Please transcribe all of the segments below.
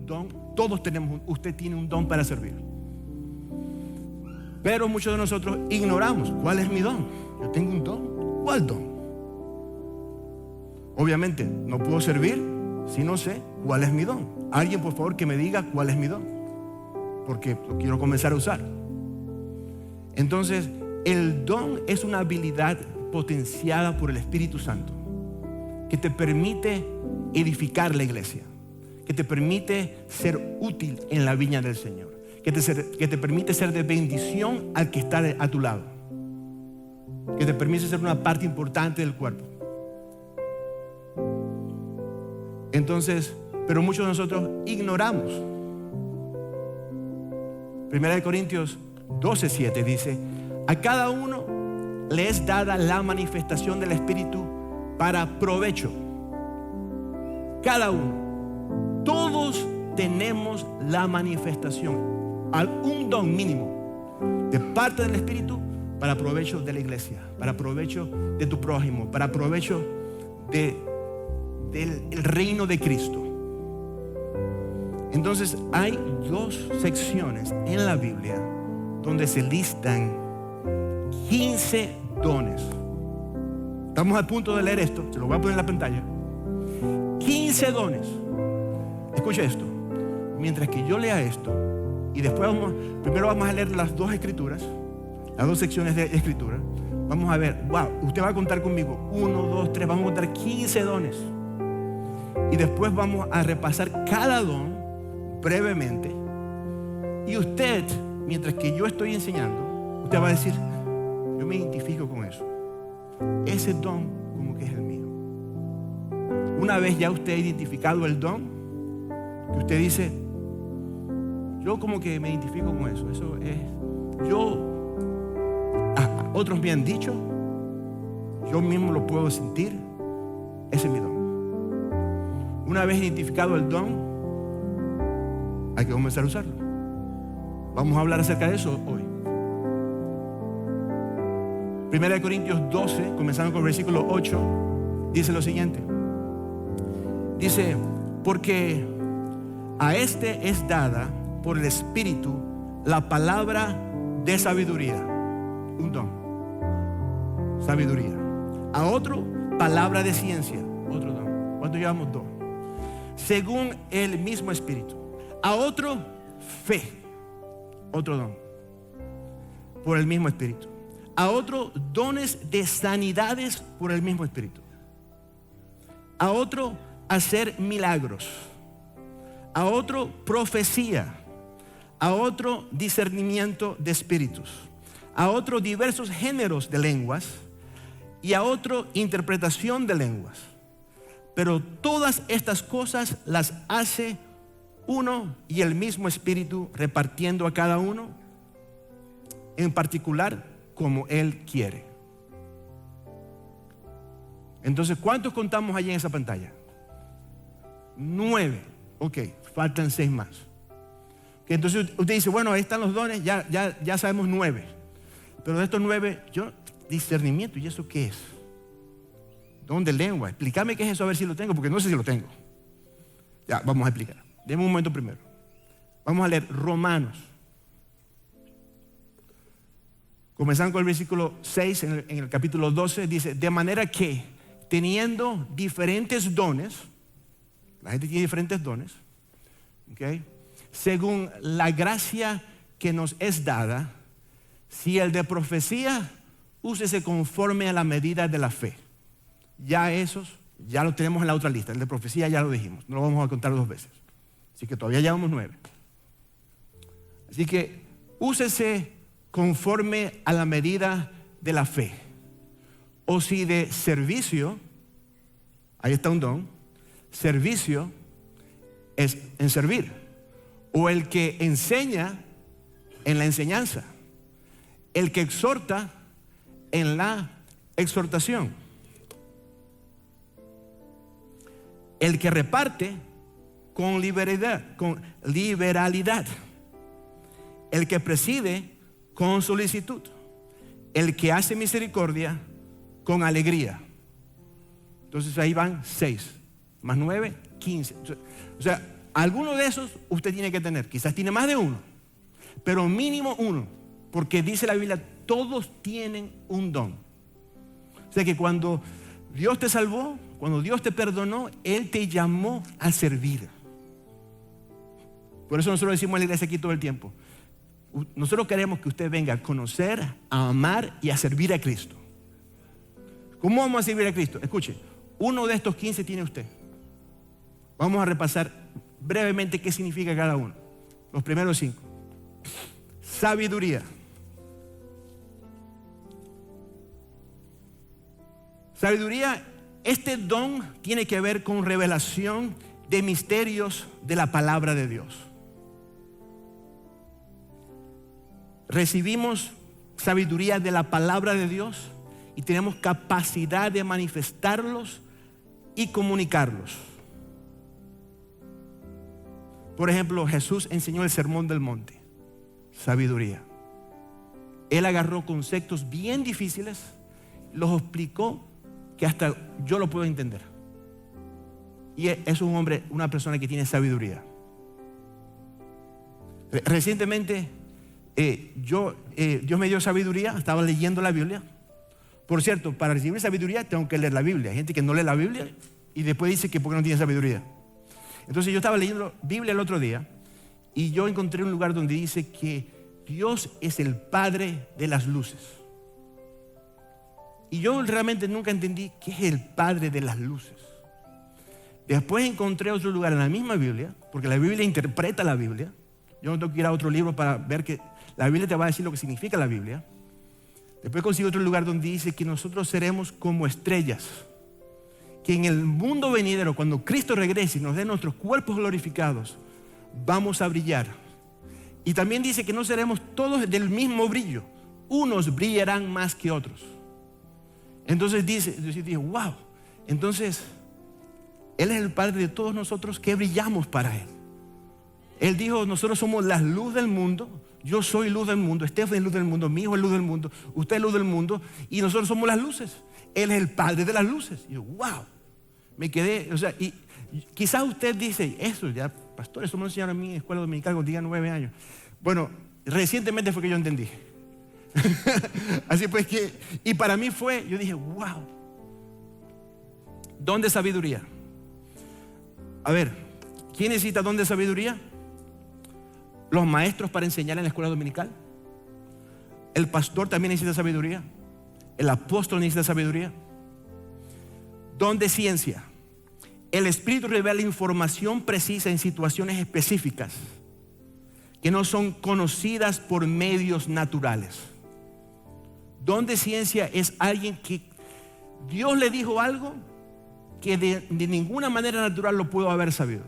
un don, todos tenemos, usted tiene un don para servir. Pero muchos de nosotros ignoramos, ¿cuál es mi don? Yo tengo un don, ¿cuál don? Obviamente no puedo servir si no sé cuál es mi don. Alguien por favor que me diga cuál es mi don, porque lo quiero comenzar a usar. Entonces el don es una habilidad potenciada por el Espíritu Santo que te permite edificar la iglesia, que te permite ser útil en la viña del Señor, que te permite ser de bendición al que está a tu lado, que te permite ser una parte importante del cuerpo. Entonces, pero muchos de nosotros ignoramos. 1 Corintios 12:7 dice: a cada uno le es dada la manifestación del Espíritu para provecho. Cada uno. Todos tenemos la manifestación, un don mínimo de parte del Espíritu para provecho de la iglesia, para provecho de tu prójimo, para provecho del reino de Cristo. Entonces hay dos secciones en la Biblia donde se listan 15 dones. Estamos a punto de leer esto, se lo voy a poner en la pantalla. 15 dones. Escucha esto. Mientras que yo lea esto, y después primero vamos a leer las dos escrituras, las dos secciones de escritura. Vamos a ver, wow, usted va a contar conmigo 1, 2, 3, vamos a contar 15 dones. Y después vamos a repasar cada don brevemente. Y usted, mientras que yo estoy enseñando, usted va a decir: yo me identifico con eso. Ese don como que es el mío. Una vez ya usted ha identificado el don, que usted dice: yo como que me identifico con eso. Eso es, otros me han dicho, yo mismo lo puedo sentir. Ese es mi don. Una vez identificado el don, hay que comenzar a usarlo. Vamos a hablar acerca de eso hoy. 1 Corintios 12, comenzando con el versículo 8, dice lo siguiente. Dice: porque a este es dada por el Espíritu la palabra de sabiduría. Un don. Sabiduría. A otro, palabra de ciencia. Otro don. ¿Cuánto llevamos? Dos. Según el mismo Espíritu. A otro, fe. Otro don. Por el mismo Espíritu. A otro, dones de sanidades por el mismo Espíritu. A otro, hacer milagros. A otro, profecía. A otro, discernimiento de espíritus. A otro, diversos géneros de lenguas. Y a otro, interpretación de lenguas. Pero todas estas cosas las hace uno y el mismo Espíritu, repartiendo a cada uno en particular como Él quiere. Entonces, ¿cuántos contamos allí en esa pantalla? 9. Ok, faltan 6 más. Okay, entonces usted dice: bueno, ahí están los dones, ya sabemos 9. Pero de estos 9, discernimiento, ¿y eso qué es? Don de lengua. Explícame qué es eso, a ver si lo tengo, porque no sé si lo tengo. Ya, vamos a explicar. Deme un momento primero. Vamos a leer Romanos. Comenzando con el versículo 6, en el capítulo 12, dice: de manera que, teniendo diferentes dones, la gente tiene diferentes dones, ¿okay? Según la gracia que nos es dada, si el de profecía, úsese conforme a la medida de la fe. Ya esos, ya lo tenemos en la otra lista. El de profecía ya lo dijimos, no lo vamos a contar 2 veces. Así que todavía llevamos 9. Así que úsese conforme a la medida de la fe. O si de servicio, ahí está un don. Servicio es en servir. O el que enseña en la enseñanza. El que exhorta en la exhortación. El que reparte con liberalidad. El que preside con solicitud. El que hace misericordia con alegría. Entonces ahí van 6 más 9, 15. O sea, Alguno de esos usted tiene que tener. Quizás tiene más de uno, pero mínimo uno. Porque dice la Biblia, todos tienen un don. O sea que cuando Dios te salvó, cuando Dios te perdonó, Él te llamó a servir. Por eso nosotros decimos en la iglesia aquí todo el tiempo, nosotros queremos que usted venga a conocer, a amar y a servir a Cristo. ¿Cómo vamos a servir a Cristo? Escuche, uno de estos 15 tiene usted. Vamos a repasar brevemente qué significa cada uno. Los primeros 5. Sabiduría. Sabiduría, este don tiene que ver con revelación de misterios de la palabra de Dios. Recibimos sabiduría de la palabra de Dios y tenemos capacidad de manifestarlos y comunicarlos. Por ejemplo, Jesús enseñó el Sermón del Monte. Sabiduría. Él agarró conceptos bien difíciles, los explicó que hasta yo lo puedo entender. Y es un hombre, una persona que tiene sabiduría. Recientemente Dios me dio sabiduría, estaba leyendo la Biblia. Por cierto, para recibir sabiduría tengo que leer la Biblia. Hay gente que no lee la Biblia y después dice que porque no tiene sabiduría. Entonces yo estaba leyendo Biblia el otro día y yo encontré un lugar donde dice que Dios es el Padre de las luces. Y yo realmente nunca entendí qué es el Padre de las luces. Después encontré otro lugar en la misma Biblia, porque la Biblia interpreta la Biblia. Yo no tengo que ir a otro libro para ver que la Biblia te va a decir lo que significa la Biblia. Después consigo otro lugar donde dice que nosotros seremos como estrellas, que en el mundo venidero, cuando Cristo regrese y nos dé nuestros cuerpos glorificados, vamos a brillar. Y también dice que no seremos todos del mismo brillo, unos brillarán más que otros. Entonces dije, wow, entonces Él es el Padre de todos nosotros que brillamos para Él. Él dijo, nosotros somos la luz del mundo. Yo soy luz del mundo, Estefan es luz del mundo, mi hijo es luz del mundo, usted es luz del mundo y nosotros somos las luces. Él es el Padre de las luces. Y yo, wow, me quedé, o sea, y quizás usted dice, eso ya, pastor, eso me lo enseñaron a mí en escuela dominical cuando tenía 9 años. Bueno, recientemente fue que yo entendí. Así pues que, y para mí fue, yo dije, wow, don de sabiduría. A ver, ¿quién necesita don de sabiduría? Los maestros para enseñar en la escuela dominical. El pastor también necesita sabiduría. El apóstol necesita sabiduría. Don de ciencia. El Espíritu revela información precisa en situaciones específicas que no son conocidas por medios naturales. Don de ciencia es alguien que Dios le dijo algo que de ninguna manera natural lo pudo haber sabido.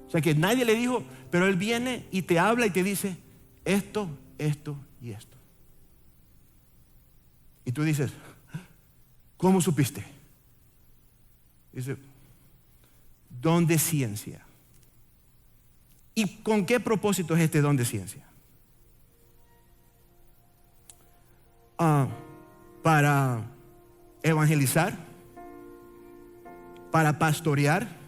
O sea que nadie le dijo, pero Él viene y te habla y te dice esto, esto y esto. Y tú dices, ¿cómo supiste? Dice, don de ciencia. ¿Y con qué propósito es este don de ciencia? Para evangelizar, para pastorear,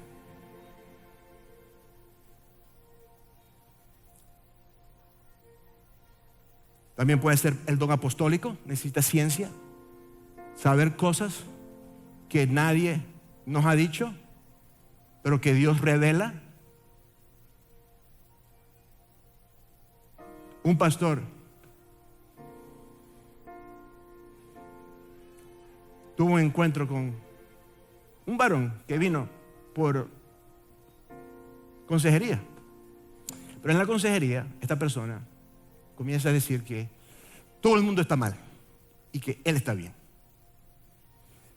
también puede ser el don apostólico. Necesita ciencia, saber cosas que nadie nos ha dicho, pero que Dios revela. Un pastor tuvo un encuentro con un varón que vino por consejería. Pero en la consejería, esta persona comienza a decir que todo el mundo está mal y que él está bien.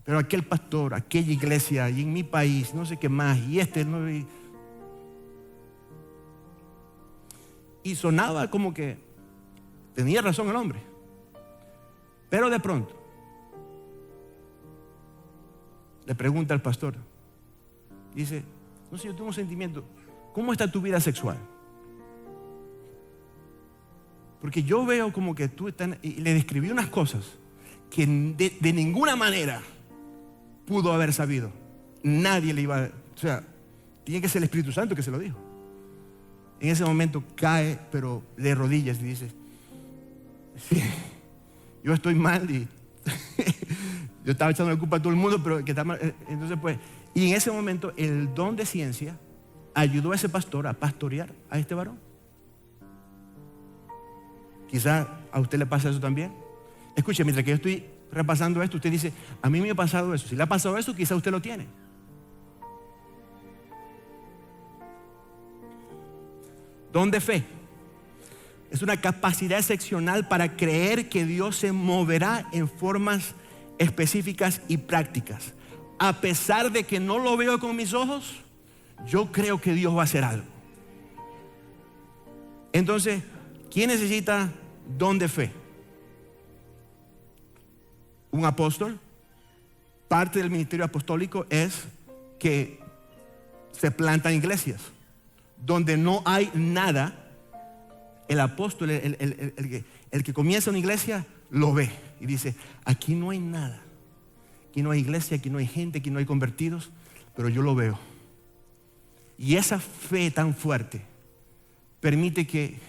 Pero aquel pastor, aquella iglesia, y en mi país, no sé qué más, y no. Y sonaba como que tenía razón el hombre. Pero de pronto le pregunta al pastor, dice, no sé, yo tengo un sentimiento, ¿cómo está tu vida sexual? Porque yo veo como que tú estás, y le describí unas cosas que de ninguna manera pudo haber sabido. Nadie le iba, o sea, tiene que ser el Espíritu Santo que se lo dijo. En ese momento cae, pero de rodillas y dice, sí, yo estoy mal y yo estaba echando la culpa a todo el mundo, pero que está mal. Entonces pues, y en ese momento el don de ciencia ayudó a ese pastor a pastorear a este varón. Quizás a usted le pasa eso también. Escuche, mientras que yo estoy repasando esto, usted dice, a mí me ha pasado eso. Si le ha pasado eso, quizás usted lo tiene. Don de fe es una capacidad excepcional para creer que Dios se moverá en formas específicas y prácticas. A pesar de que no lo veo con mis ojos, yo creo que Dios va a hacer algo. Entonces, ¿quién necesita don de fe? Un apóstol. Parte del ministerio apostólico es que se plantan iglesias. Donde no hay nada, el apóstol, el que comienza una iglesia, lo ve y dice, aquí no hay nada. Aquí no hay iglesia, aquí no hay gente, aquí no hay convertidos, pero yo lo veo. Y esa fe tan fuerte permite que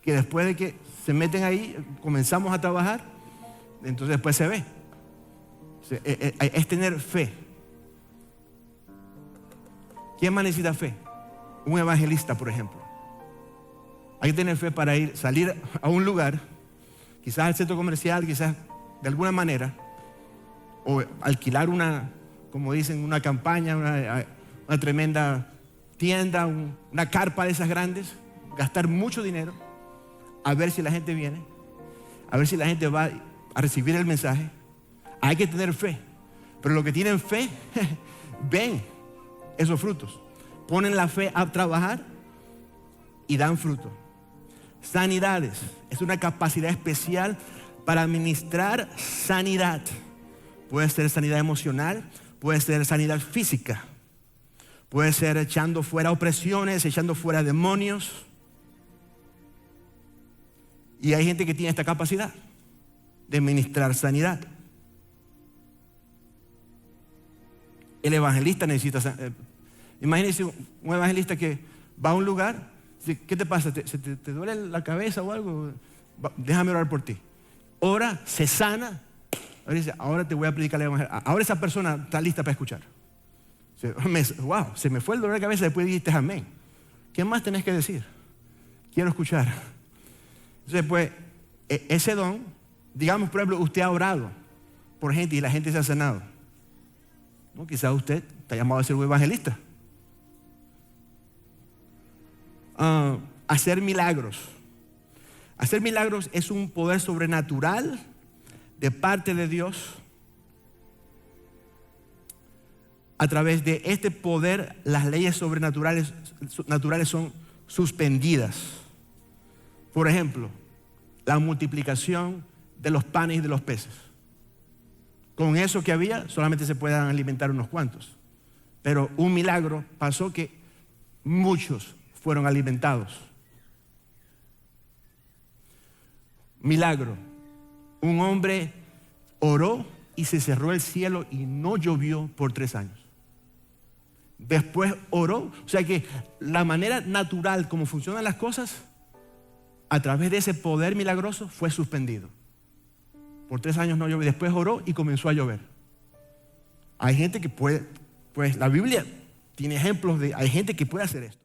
después de que se meten ahí, comenzamos a trabajar, entonces después se ve. Es tener fe. ¿Quién más necesita fe? Un evangelista, por ejemplo. Hay que tener fe para salir a un lugar, quizás al centro comercial, quizás de alguna manera, o alquilar como dicen, una campaña, una tremenda tienda, una carpa de esas grandes, gastar mucho dinero, a ver si la gente viene, a ver si la gente va a recibir el mensaje. Hay que tener fe, pero los que tienen fe ven esos frutos, ponen la fe a trabajar y dan fruto. Sanidades es una capacidad especial para administrar sanidad. Puede ser sanidad emocional, puede ser sanidad física, puede ser echando fuera opresiones, echando fuera demonios. Y hay gente que tiene esta capacidad de administrar sanidad. El evangelista necesita imagínense un evangelista que va a un lugar, dice, ¿qué te pasa? ¿Te duele la cabeza o algo? Déjame orar por ti. Ora, se sana. Ahora dice, ahora te voy a predicar el evangelio. Ahora esa persona está lista para escuchar. Wow, se me fue el dolor de cabeza, después dijiste amén. ¿Qué más tenés que decir? Quiero escuchar. Entonces pues, ese don, digamos por ejemplo, usted ha orado por gente y la gente se ha sanado. ¿No? Quizás usted está llamado a ser un evangelista. Hacer milagros. Hacer milagros es un poder sobrenatural de parte de Dios. A través de este poder, las leyes sobrenaturales son suspendidas. Por ejemplo, la multiplicación de los panes y de los peces. Con eso que había, solamente se puedan alimentar unos cuantos. Pero un milagro pasó que muchos fueron alimentados. Milagro. Un hombre oró y se cerró el cielo y no llovió por 3 años. Después oró. O sea que la manera natural como funcionan las cosas, a través de ese poder milagroso, fue suspendido. Por 3 años no llovió. Después oró y comenzó a llover. Hay gente que puede, pues la Biblia tiene ejemplos hay gente que puede hacer esto.